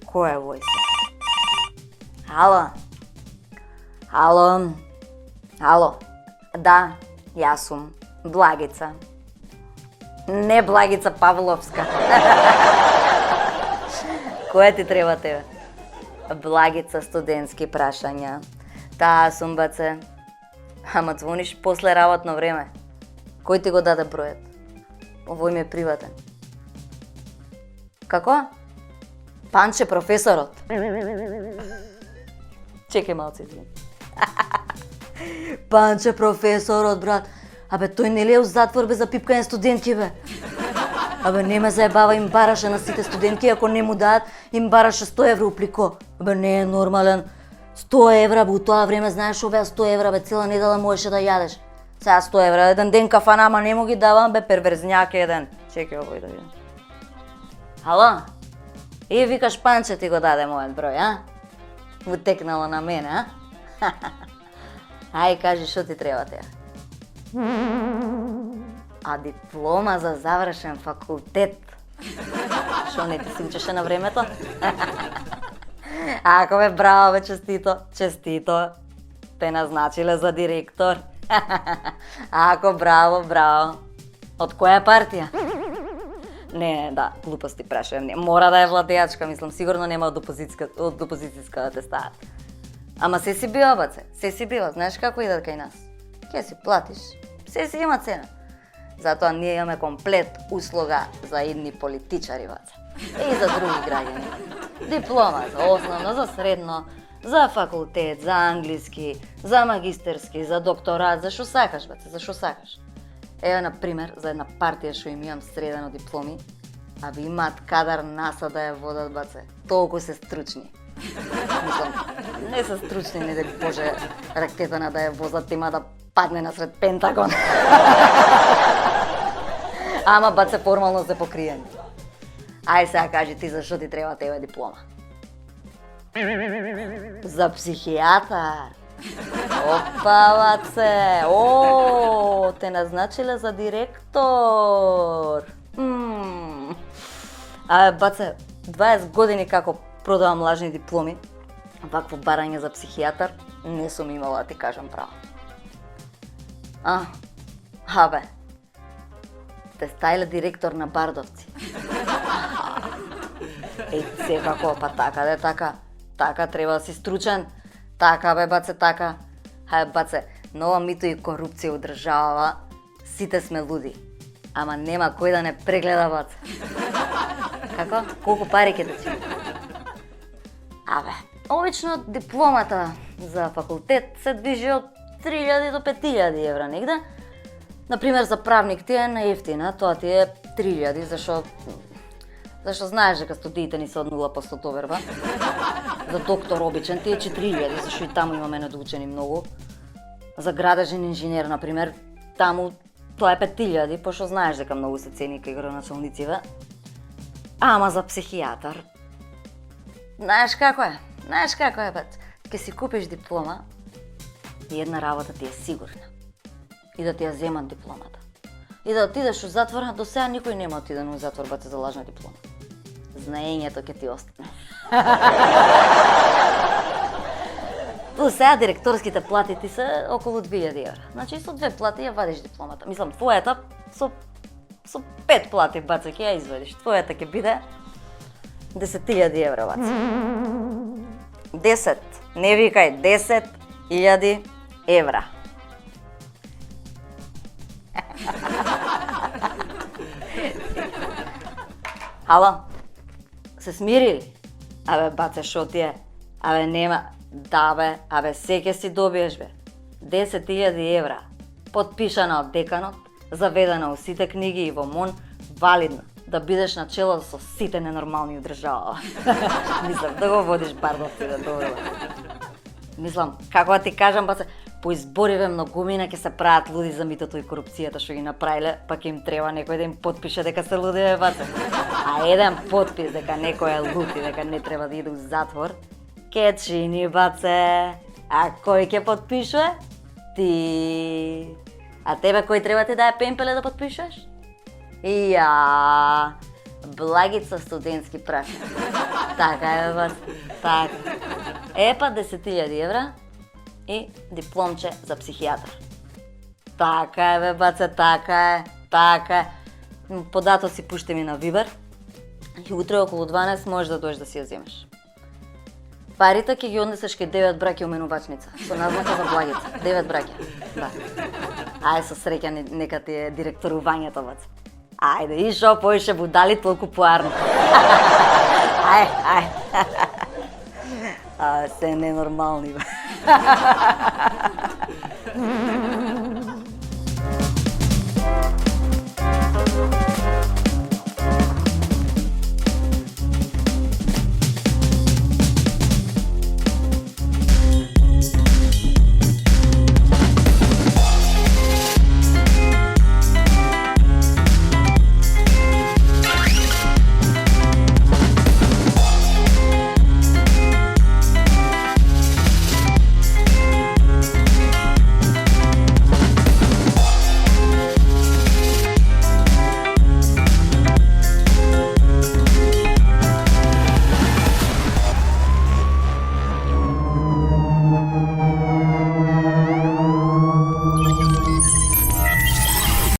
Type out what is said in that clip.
Кој е војс? Ало? Ало? Ало? Да, јас сум Благица. Не Благица Павловска. Која ти треба тебе? Благица студентски прашања. Таа сум, баце. Ама звониш после работно време. Кој ти го даде бројот? Овој ми е приватен. Како? Панче професорот. Чекај малце, извини. Панче професорот, брат. Абе, тој нели е у затвор без запипкање студентки, бе? Абе, не ме заебава, им бараше на сите студентки, ако не му дадат, им бараше 100 евро у плико. Абе, не е нормален. 100 евра, бе, у тоа време, знаеш овеа 100 евра, бе, цела недела можеше да јадеш. Сега 100 евра, еден ден кафана, ама не му ги давам, бе, перверзњак еден. Чекај овој да видам. Ало? И викаш Панче ти го даде мојот број, а? Утекнало на мене, а? Ај, кажи, шо ти треба теја? А диплома за завршен факултет. Шо не ти се учеше на времето? Ако бе, браво бе, честито, честито. Те назначиле за директор. Ако, браво, браво. Од која партија? Не, да, глупости прашувам. Не, мора да е владеачка, мислам, сигурно нема од опозицијска да те стават. Ама се си била, баце, се си била, знаеш како идат кај нас? Ке си платиш, се си има цена. Затоа ние имаме комплет услуга за едни политичари, баце. И за други граѓани. Диплома за основно, за средно, за факултет, за англиски, за магистерски, за докторат, за шо сакаш, баце, за шо сакаш. Ева, например, за една партија што им имам средено дипломи, а би имаат кадар НАСА да ја водат, баце. Толку се стручни. Мислам, не се стручни, не дали Боже, ракетана да ја возат, има да падне насред Пентагон. Ама, баце, формално се покриени. Ај сега кажи ти зашо ти треба тебе диплома. За психијатар. Опа, баце, о, те назначиле за директор. Абе, баце, 20 години како продавам лажни дипломи, вакво барање за психијатар не сум имала, да ти кажам право. Абе, те стајле директор на Бардовци. Секако, па така де така, така треба да си стручен. Така бе, баце, така. Хај, баце, нова мито и корупција у држава, сите сме луди. Ама нема кој да не прегледа, баце. Како? Колку пари ке ти? Абе, обично дипломата за факултет се движи од 3000 до 5000 евра негде. Например, за правник ти е наевтина, тоа ти е 3000, зашо знаеш дека студиите ни се од 0% оверба. За доктор обичен ти е 4000, зашо и таму имаме недоучени многу. За градежен инженер, например, таму тоа е 5000, пошто знаеш дека многу се цени кај градоначалниците. Ама за психијатар, знаеш како е? Знаеш како е, бат? Ке си купиш диплома и една работа ти е сигурна. И да ти ја земат дипломата. И да отидеш у затвор, до сега никој нема отиден у затвор, бате, за лажна диплома. Знаењето ќе ти остане. До сега директорските плати ти се околу 2000 евра. Значи со 2 плати ја вадиш дипломата. Мислам, твојата со 5 плати, баце, ќе ја извадиш. Твојата ќе биде 10.000 евра, баце. 10, не викај, 10.000 евра. Ало, се смирили? Абе, баце, шо ти е? Абе, нема. Да, бе, абе, се ке си добиеш, бе. 10.000 евра. Подпишана од деканот, заведена у сите книги и во МОН, валидна, да бидеш на чело со сите ненормални у држава. Мислам, да го водиш Бардовци, да добро. Мислам, како да ти кажам, баце, по избориве многумина ќе се прават луди за митото и корупцијата што ги направиле, па ќе им треба некој да им подпише дека се луди, бе, баце. А еден подпис дека некој е луд и дека не треба да иде у затвор, ке чини, баце. А кој ќе подпишува? Ти. А тебе кој треба ти да е пемпеле да подпишеш? Ја. Благица студентски пратник. Така е, бац. Така. Па 10.000 евра и дипломче за психијатар. Така е, баце, така е. Така е. Податоци пушти ми на Вибер и утре околу 12 можеш да дојдеш да си ја земеш. Парите ќе ги однесеш кај 9 браќа уменувачница, со назнака за Благица. 9 браќа. Да. Ај со среќа нека ти е директорувањето, бац. Ајде, и шо поише будали толку поарно. Ај. Се ненормални, бе.